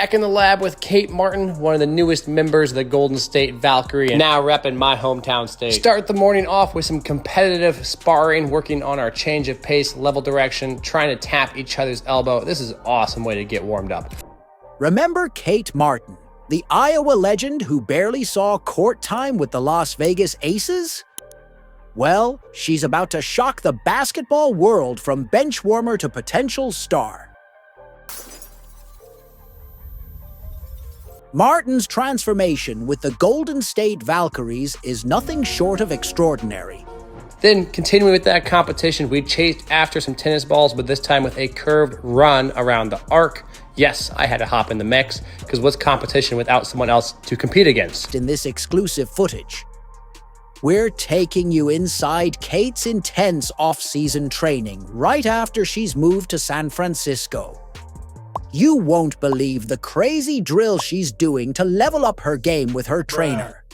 Back in the lab with Kate Martin, one of the newest members of the Golden State Valkyrie, and now repping my hometown state. Start the morning off with some competitive sparring, working on our change of pace, level direction, trying to tap each other's elbow. This is an awesome way to get warmed up. Remember Kate Martin, the Iowa legend who barely saw court time with the Las Vegas Aces? Well, she's about to shock the basketball world from bench warmer to potential star. Martin's transformation with the Golden State Valkyries is nothing short of extraordinary. Then, continuing with that competition, we chased after some tennis balls, but this time with a curved run around the arc. Yes, I had to hop in the mix, because what's competition without someone else to compete against? In this exclusive footage, we're taking you inside Kate's intense off-season training right after she's moved to San Francisco. You won't believe the crazy drill she's doing to level up her game with her trainer.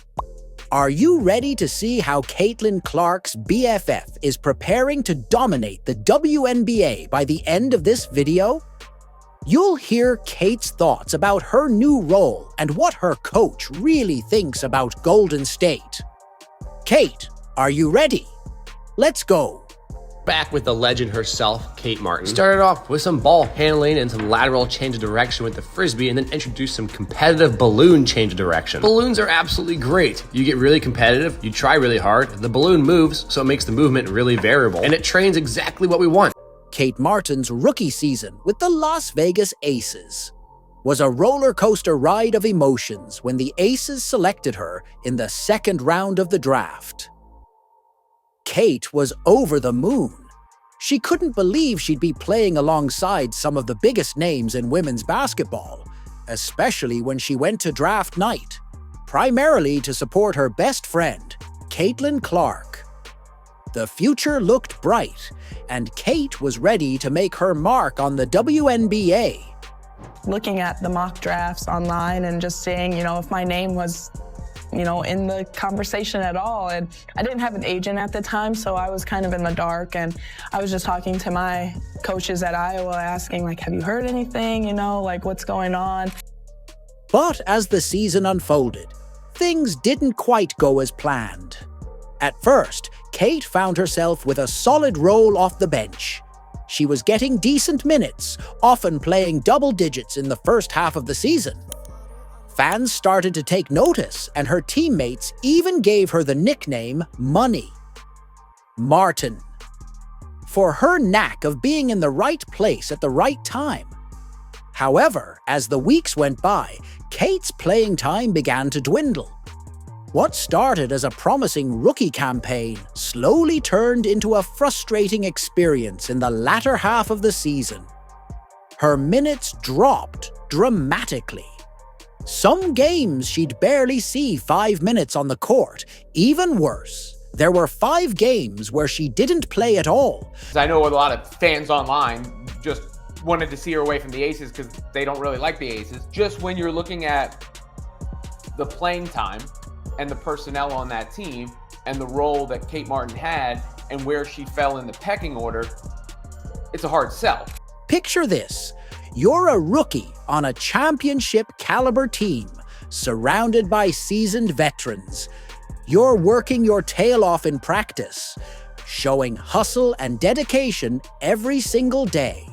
Are you ready to see how Caitlin Clark's BFF is preparing to dominate the WNBA by the end of this video? You'll hear Kate's thoughts about her new role and what her coach really thinks about Golden State. Kate, are you ready? Let's go. Back with the legend herself, Kate Martin. Started off with some ball handling and some lateral change of direction with the frisbee, and then introduced some competitive balloon change of direction. Balloons are absolutely great. You get really competitive, you try really hard, the balloon moves, so it makes the movement really variable, and it trains exactly what we want. Kate Martin's rookie season with the Las Vegas Aces was a roller coaster ride of emotions when the Aces selected her in the second round of the draft. Kate was over the moon. She couldn't believe she'd be playing alongside some of the biggest names in women's basketball, especially when she went to draft night, primarily to support her best friend, Caitlin Clark. The future looked bright, and Kate was ready to make her mark on the WNBA. Looking at the mock drafts online and just seeing, if my name was in the conversation at all. And I didn't have an agent at the time, so I was kind of in the dark. And I was just talking to my coaches at Iowa, asking, have you heard anything, what's going on? But as the season unfolded, things didn't quite go as planned. At first, Kate found herself with a solid role off the bench. She was getting decent minutes, often playing double digits in the first half of the season. Fans started to take notice, and her teammates even gave her the nickname Money. Martin. For her knack of being in the right place at the right time. However, as the weeks went by, Kate's playing time began to dwindle. What started as a promising rookie campaign slowly turned into a frustrating experience in the latter half of the season. Her minutes dropped dramatically. Some games she'd barely see 5 minutes on the court. Even worse, there were 5 games where she didn't play at all. I know a lot of fans online just wanted to see her away from the Aces because they don't really like the Aces. Just when you're looking at the playing time and the personnel on that team and the role that Kate Martin had and where she fell in the pecking order, it's a hard sell. Picture this. You're a rookie on a championship-caliber team, surrounded by seasoned veterans. You're working your tail off in practice, showing hustle and dedication every single day.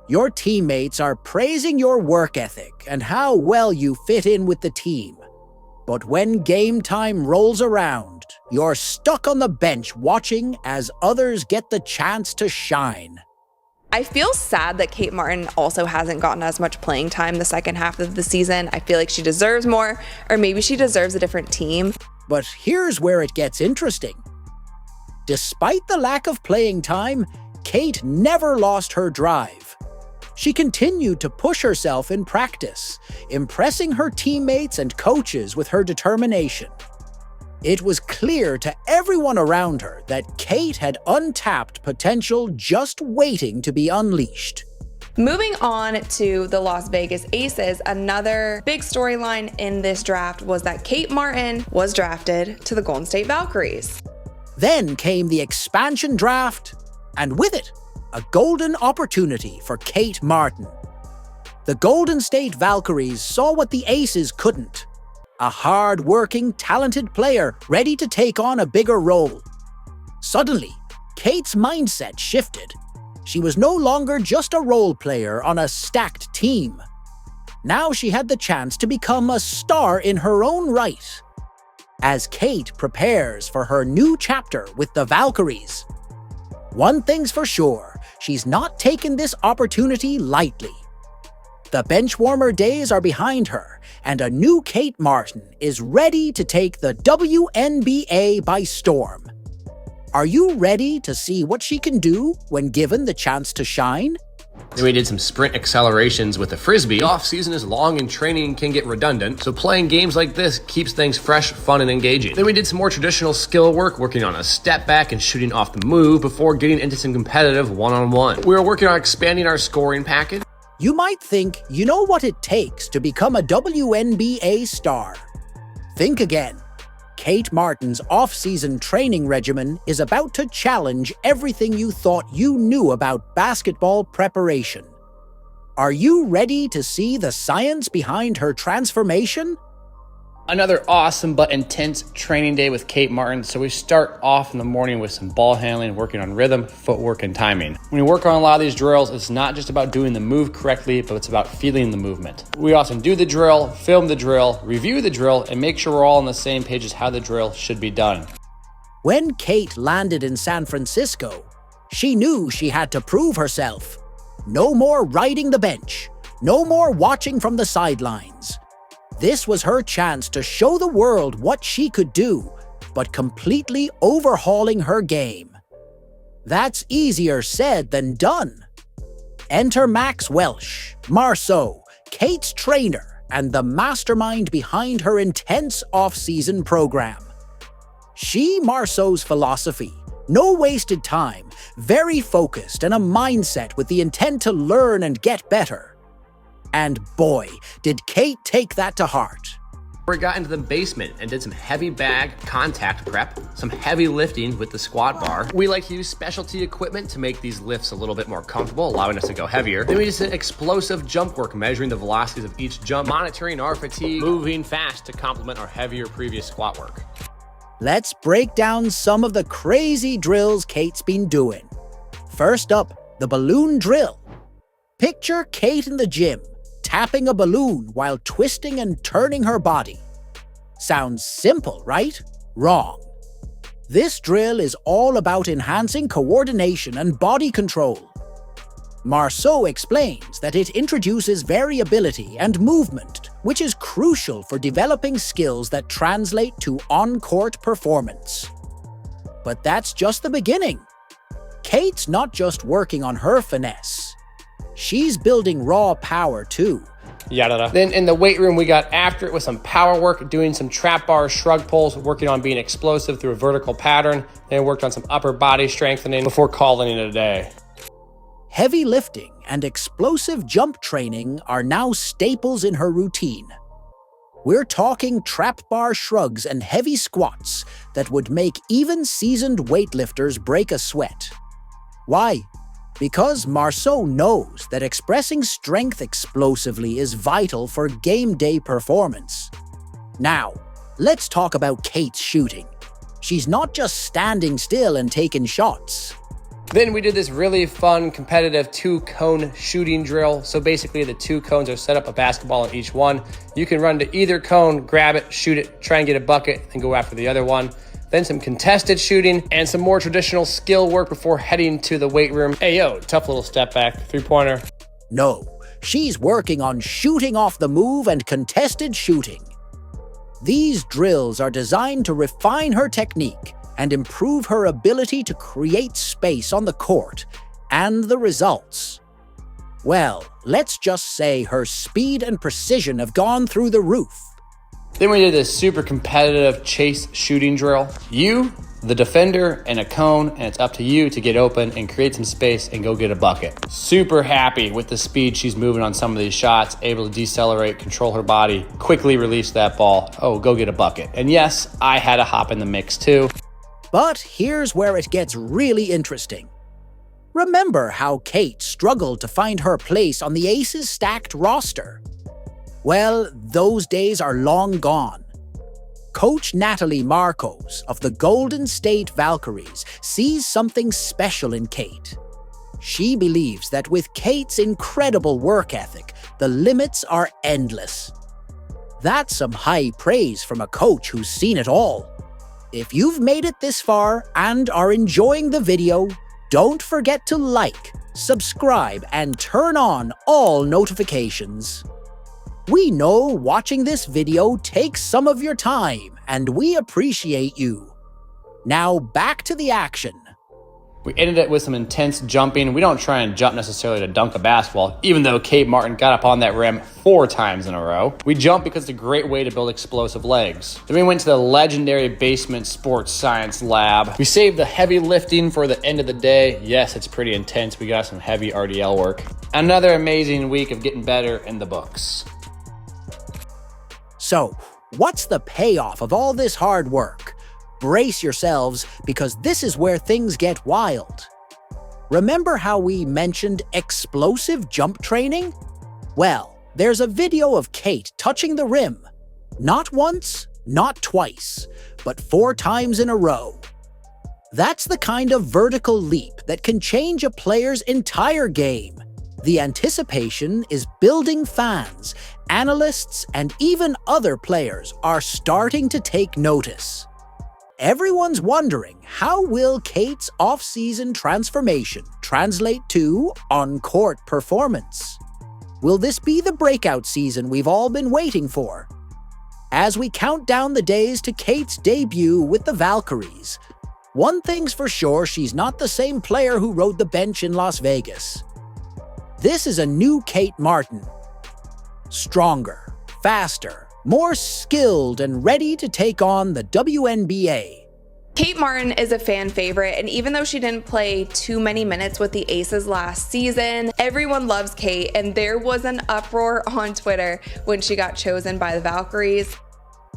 Your teammates are praising your work ethic and how well you fit in with the team. But when game time rolls around, you're stuck on the bench watching as others get the chance to shine. I feel sad that Kate Martin also hasn't gotten as much playing time the second half of the season. I feel like she deserves more, or maybe she deserves a different team. But here's where it gets interesting. Despite the lack of playing time, Kate never lost her drive. She continued to push herself in practice, impressing her teammates and coaches with her determination. It was clear to everyone around her that Kate had untapped potential just waiting to be unleashed. Moving on to the Las Vegas Aces, another big storyline in this draft was that Kate Martin was drafted to the Golden State Valkyries. Then came the expansion draft, and with it, a golden opportunity for Kate Martin. The Golden State Valkyries saw what the Aces couldn't. A hard-working, talented player ready to take on a bigger role. Suddenly, Kate's mindset shifted. She was no longer just a role player on a stacked team. Now she had the chance to become a star in her own right. As Kate prepares for her new chapter with the Valkyries, one thing's for sure, she's not taken this opportunity lightly. The benchwarmer days are behind her, and a new Kate Martin is ready to take the WNBA by storm. Are you ready to see what she can do when given the chance to shine? Then we did some sprint accelerations with the Frisbee. Off-season is long and training can get redundant, so playing games like this keeps things fresh, fun, and engaging. Then we did some more traditional skill work, working on a step back and shooting off the move before getting into some competitive one-on-one. We were working on expanding our scoring package. You might think you know what it takes to become a WNBA star. Think again. Kate Martin's off-season training regimen is about to challenge everything you thought you knew about basketball preparation. Are you ready to see the science behind her transformation? Another awesome but intense training day with Kate Martin. So we start off in the morning with some ball handling, working on rhythm, footwork, and timing. When you work on a lot of these drills, it's not just about doing the move correctly, but it's about feeling the movement. We often do the drill, film the drill, review the drill, and make sure we're all on the same page as how the drill should be done. When Kate landed in San Francisco, she knew she had to prove herself. No more riding the bench. No more watching from the sidelines. This was her chance to show the world what she could do, but completely overhauling her game. That's easier said than done. Enter Max Welsh, Marceau, Kate's trainer, and the mastermind behind her intense off-season program. She, Marceau's philosophy, no wasted time, very focused, and a mindset with the intent to learn and get better. And boy, did Kate take that to heart. We got into the basement and did some heavy bag contact prep, some heavy lifting with the squat bar. We like to use specialty equipment to make these lifts a little bit more comfortable, allowing us to go heavier. Then we just did explosive jump work, measuring the velocities of each jump, monitoring our fatigue, moving fast to complement our heavier previous squat work. Let's break down some of the crazy drills Kate's been doing. First up, the balloon drill. Picture Kate in the gym, tapping a balloon while twisting and turning her body. Sounds simple, right? Wrong. This drill is all about enhancing coordination and body control. Marceau explains that it introduces variability and movement, which is crucial for developing skills that translate to on-court performance. But that's just the beginning. Kate's not just working on her finesse. She's building raw power too. Then in the weight room, we got after it with some power work, doing some trap bars, shrug pulls, working on being explosive through a vertical pattern. Then worked on some upper body strengthening before calling it a day. Heavy lifting and explosive jump training are now staples in her routine. We're talking trap bar shrugs and heavy squats that would make even seasoned weightlifters break a sweat. Why? Because Marceau knows that expressing strength explosively is vital for game day performance. Now, let's talk about Kate's shooting. She's not just standing still and taking shots. Then we did this really fun, competitive 2-cone shooting drill. So basically the 2 cones are set up a basketball in each one. You can run to either cone, grab it, shoot it, try and get a bucket, and go after the other one. Then some contested shooting and some more traditional skill work before heading to the weight room. Hey, yo, tough little step back, 3-pointer. No, she's working on shooting off the move and contested shooting. These drills are designed to refine her technique and improve her ability to create space on the court, and the results. Well, let's just say her speed and precision have gone through the roof. Then we did this super competitive chase shooting drill. You, the defender, and a cone, and it's up to you to get open and create some space and go get a bucket. Super happy with the speed she's moving on some of these shots, able to decelerate, control her body, quickly release that ball. Oh, go get a bucket. And yes, I had a hop in the mix too. But here's where it gets really interesting. Remember how Kate struggled to find her place on the Aces stacked roster? Well, those days are long gone. Coach Natalie Marcos of the Golden State Valkyries sees something special in Kate. She believes that with Kate's incredible work ethic, the limits are endless. That's some high praise from a coach who's seen it all. If you've made it this far and are enjoying the video, don't forget to like, subscribe, and turn on all notifications. We know watching this video takes some of your time, and we appreciate you. Now back to the action. We ended it with some intense jumping. We don't try and jump necessarily to dunk a basketball, even though Kate Martin got up on that rim 4 times in a row. We jump because it's a great way to build explosive legs. Then we went to the legendary basement sports science lab. We saved the heavy lifting for the end of the day. Yes, it's pretty intense. We got some heavy RDL work. Another amazing week of getting better in the books. So, what's the payoff of all this hard work? Brace yourselves, because this is where things get wild. Remember how we mentioned explosive jump training? Well, there's a video of Kate touching the rim. Not once, not twice, but 4 times in a row. That's the kind of vertical leap that can change a player's entire game. The anticipation is building. Fans, analysts, and even other players are starting to take notice. Everyone's wondering, how will Kate's off-season transformation translate to on-court performance? Will this be the breakout season we've all been waiting for? As we count down the days to Kate's debut with the Valkyries, one thing's for sure, she's not the same player who rode the bench in Las Vegas. This is a new Kate Martin. Stronger, faster, more skilled, and ready to take on the WNBA. Kate Martin is a fan favorite, and even though she didn't play too many minutes with the Aces last season, everyone loves Kate, and there was an uproar on Twitter when she got chosen by the Valkyries.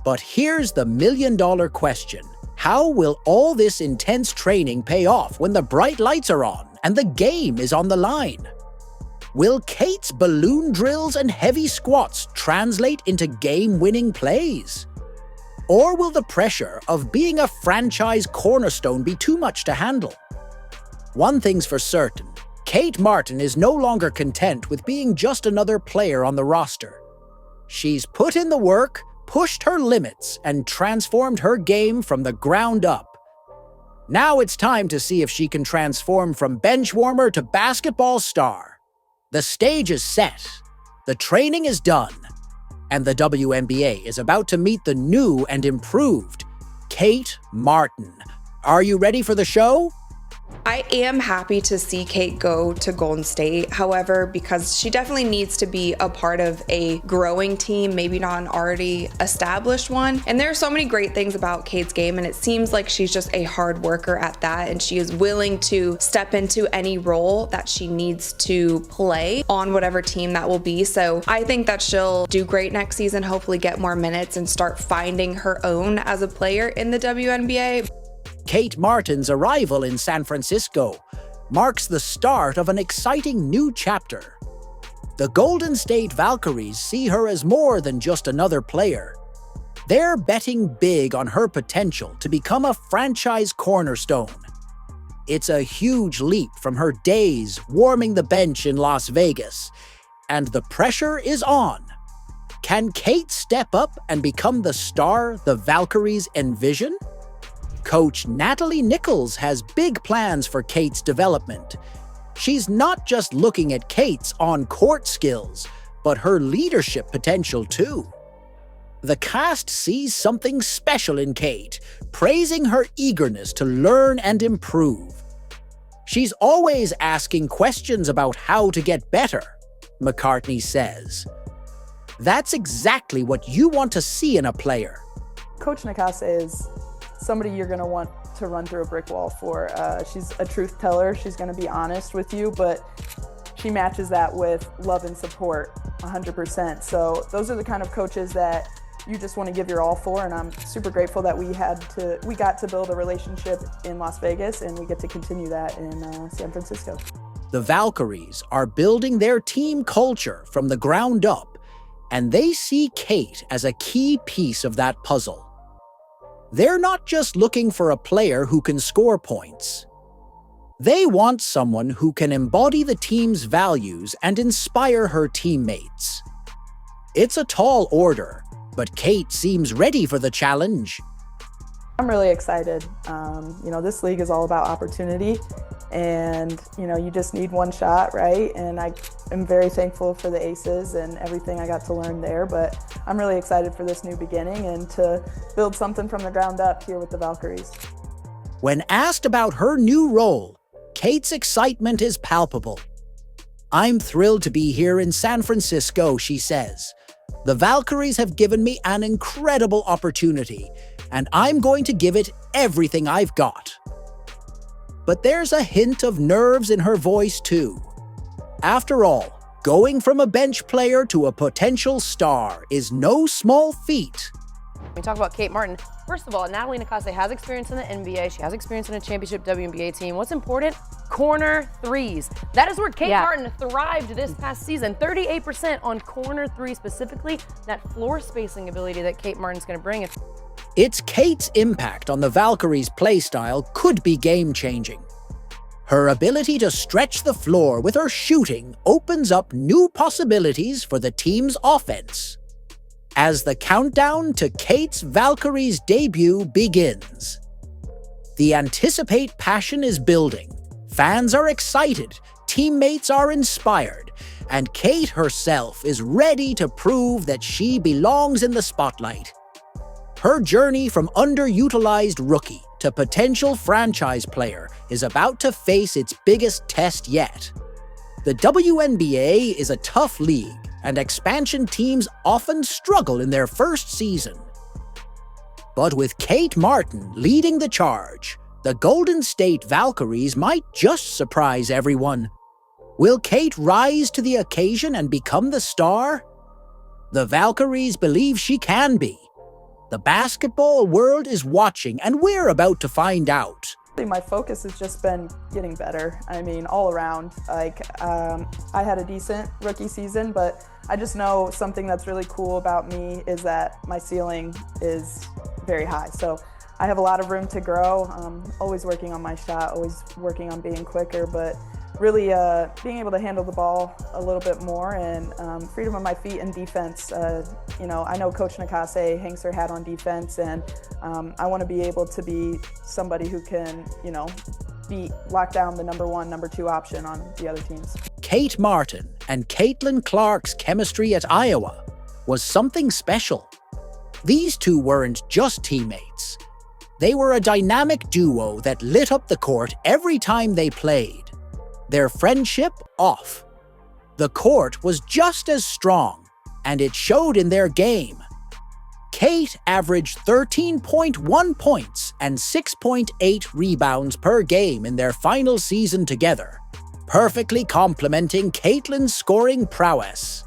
But here's the million-dollar question. How will all this intense training pay off when the bright lights are on and the game is on the line? Will Kate's balloon drills and heavy squats translate into game-winning plays? Or will the pressure of being a franchise cornerstone be too much to handle? One thing's for certain, Kate Martin is no longer content with being just another player on the roster. She's put in the work, pushed her limits, and transformed her game from the ground up. Now it's time to see if she can transform from bench warmer to basketball star. The stage is set, the training is done, and the WNBA is about to meet the new and improved Kate Martin. Are you ready for the show? I am happy to see Kate go to Golden State. However, because she definitely needs to be a part of a growing team, maybe not an already established one. And there are so many great things about Kate's game, and it seems like she's just a hard worker at that, and she is willing to step into any role that she needs to play on whatever team that will be. So I think that she'll do great next season, hopefully get more minutes and start finding her own as a player in the WNBA. Kate Martin's arrival in San Francisco marks the start of an exciting new chapter. The Golden State Valkyries see her as more than just another player. They're betting big on her potential to become a franchise cornerstone. It's a huge leap from her days warming the bench in Las Vegas, and the pressure is on. Can Kate step up and become the star the Valkyries envision? Coach Natalie Nichols has big plans for Kate's development. She's not just looking at Kate's on-court skills, but her leadership potential too. The cast sees something special in Kate, praising her eagerness to learn and improve. She's always asking questions about how to get better, McCartney says. That's exactly what you want to see in a player. Coach Nichols is somebody you're going to want to run through a brick wall for. She's a truth teller. She's going to be honest with you, but she matches that with love and support 100%. So those are the kind of coaches that you just want to give your all for. And I'm super grateful that we got to build a relationship in Las Vegas, and we get to continue that in San Francisco. The Valkyries are building their team culture from the ground up, and they see Kate as a key piece of that puzzle. They're not just looking for a player who can score points. They want someone who can embody the team's values and inspire her teammates. It's a tall order, but Kate seems ready for the challenge. I'm really excited. This league is all about opportunity, and you just need one shot, right? And I am very thankful for the Aces and everything I got to learn there, but I'm really excited for this new beginning and to build something from the ground up here with the Valkyries. When asked about her new role, Kate's excitement is palpable. "I'm thrilled to be here in San Francisco," she says. "The Valkyries have given me an incredible opportunity, and I'm going to give it everything I've got." But there's a hint of nerves in her voice too. After all, going from a bench player to a potential star is no small feat. We talk about Kate Martin. First of all, Natalie Nakase has experience in the NBA. She has experience in a championship WNBA team. What's important? Corner threes. That is where Kate Martin thrived this past season. 38% on corner threes specifically. That floor spacing ability that Kate Martin's going to bring. It's Kate's impact on the Valkyries' playstyle could be game-changing. Her ability to stretch the floor with her shooting opens up new possibilities for the team's offense. As the countdown to Kate's Valkyries debut begins, the anticipate passion is building. Fans are excited, teammates are inspired, and Kate herself is ready to prove that she belongs in the spotlight. Her journey from underutilized rookie to potential franchise player is about to face its biggest test yet. The WNBA is a tough league, and expansion teams often struggle in their first season. But with Kate Martin leading the charge, the Golden State Valkyries might just surprise everyone. Will Kate rise to the occasion and become the star? The Valkyries believe she can be. The basketball world is watching, and we're about to find out. My focus has just been getting better. I mean, all around. I had a decent rookie season, but I just know something that's really cool about me is that my ceiling is very high. So I have a lot of room to grow. Always working on my shot, always working on being quicker, but really being able to handle the ball a little bit more and freedom of my feet and defense. I know Coach Nakase hangs her hat on defense, and I want to be able to be somebody who can, lock down the number one, number two option on the other teams. Kate Martin and Caitlin Clark's chemistry at Iowa was something special. These two weren't just teammates. They were a dynamic duo that lit up the court every time they played. Their friendship off. The court was just as strong, and it showed in their game. Kate averaged 13.1 points and 6.8 rebounds per game in their final season together, perfectly complementing Caitlin's scoring prowess.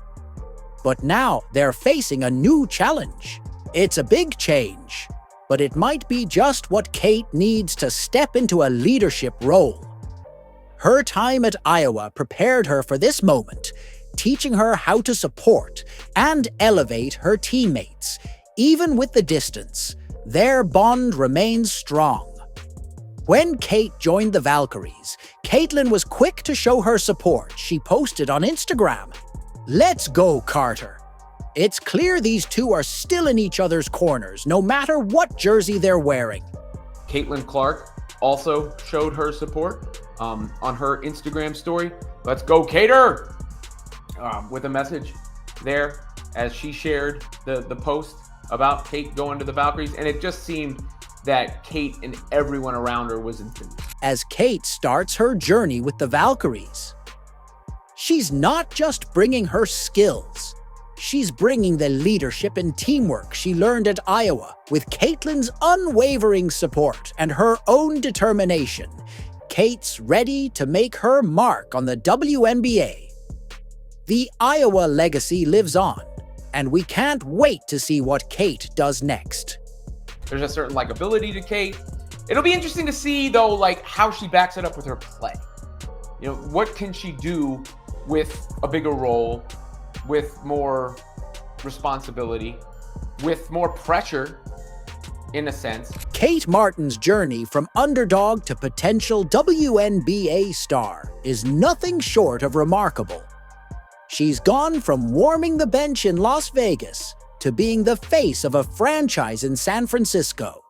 But now they're facing a new challenge. It's a big change, but it might be just what Kate needs to step into a leadership role. Her time at Iowa prepared her for this moment, teaching her how to support and elevate her teammates. Even with the distance, their bond remains strong. When Kate joined the Valkyries, Caitlin was quick to show her support. She posted on Instagram, "Let's go, Carter." It's clear these two are still in each other's corners, no matter what jersey they're wearing. Caitlin Clark also showed her support on her Instagram story. "Let's go, Cater!" With a message there as she shared the post about Kate going to the Valkyries. And it just seemed that Kate and everyone around her was enthused. As Kate starts her journey with the Valkyries, she's not just bringing her skills. She's bringing the leadership and teamwork she learned at Iowa. With Caitlin's unwavering support and her own determination, Kate's ready to make her mark on the WNBA. The Iowa legacy lives on, and we can't wait to see what Kate does next. There's a certain likability to Kate. It'll be interesting to see, though, like how she backs it up with her play. You know, what can she do with a bigger role, with more responsibility, with more pressure, in a sense. Kate Martin's journey from underdog to potential WNBA star is nothing short of remarkable. She's gone from warming the bench in Las Vegas to being the face of a franchise in San Francisco.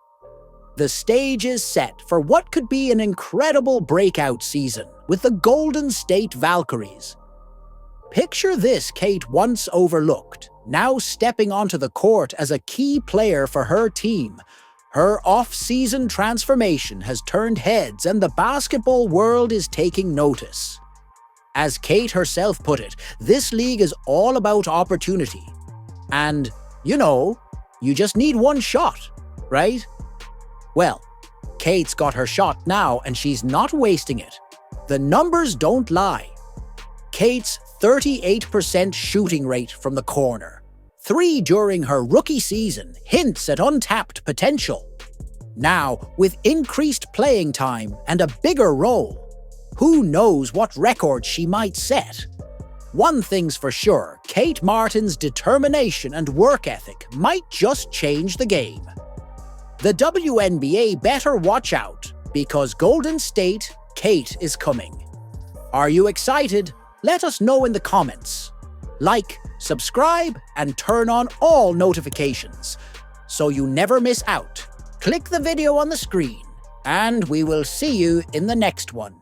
The stage is set for what could be an incredible breakout season with the Golden State Valkyries. Picture this Kate once overlooked, now stepping onto the court as a key player for her team. Her off-season transformation has turned heads and the basketball world is taking notice. As Kate herself put it, this league is all about opportunity. And, you know, you just need one shot, right? Well, Kate's got her shot now and she's not wasting it. The numbers don't lie. Kate's 38% shooting rate from the corner, 3 during her rookie season, hints at untapped potential. Now, with increased playing time and a bigger role, who knows what record she might set? One thing's for sure, Kate Martin's determination and work ethic might just change the game. The WNBA better watch out, because Golden State, Kate is coming. Are you excited? Let us know in the comments. Like, subscribe, and turn on all notifications so you never miss out. Click the video on the screen, and we will see you in the next one.